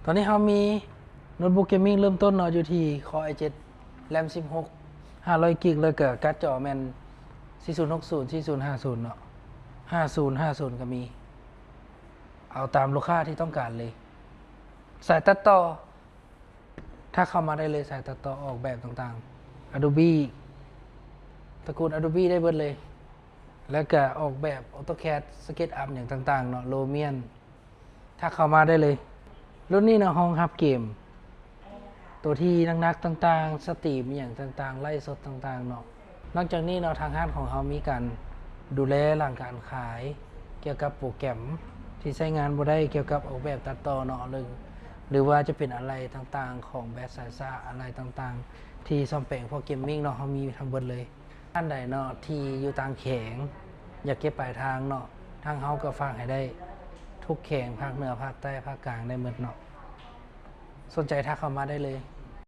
ตอนนี้เรามีโน้ตบุ๊กเกมมิ่งเริ่มต้นเนาะอยู่ที่ Core i7 RAM 16 500 กิกแล้วก็การ์ดจอแม่น4060 4050 เนาะ5050 ก็มี เอาตามลูกค้าที่ต้องการเลย สายตัดต่อ ถ้าเข้ามาได้เลยสายตัดต่อออกแบบต่างๆ Adobe ตระกูล Adobe ได้เบิดเลย แล้วก็ออกแบบ AutoCAD SketchUp อย่างต่างๆเนาะ Lumion ถ้าเข้ามาได้เลย รุ่นนี้เนาะห้องรับเกม ตัวที่นักๆต่างๆ สตรีมอย่างต่างๆ ไล่สดต่างๆเนาะ นอกจากนี้เนาะทางห้างของเขามีการดูแลหลังการขาย เกี่ยวกับโปรแกรมที่ใช้งานบ่ได้เกี่ยวกับออกแบบตัดต่อเนาะหรือว่าจะเป็นอะไรต่างๆของแบตสายซ่าอะไรต่างๆ ที่ซ่อมแปลงพวกเกมมิ่งเนาะเขามีทั้งหมดเลยท่านใดเนาะที่อยู่ต่างแขงอยากเก็บปลายทางเนาะทางเฮาก็ฝากให้ได้ทุกแขงภาคเหนือภาคใต้ภาคกลางได้หมดเนาะสนใจทักเข้ามาได้เลย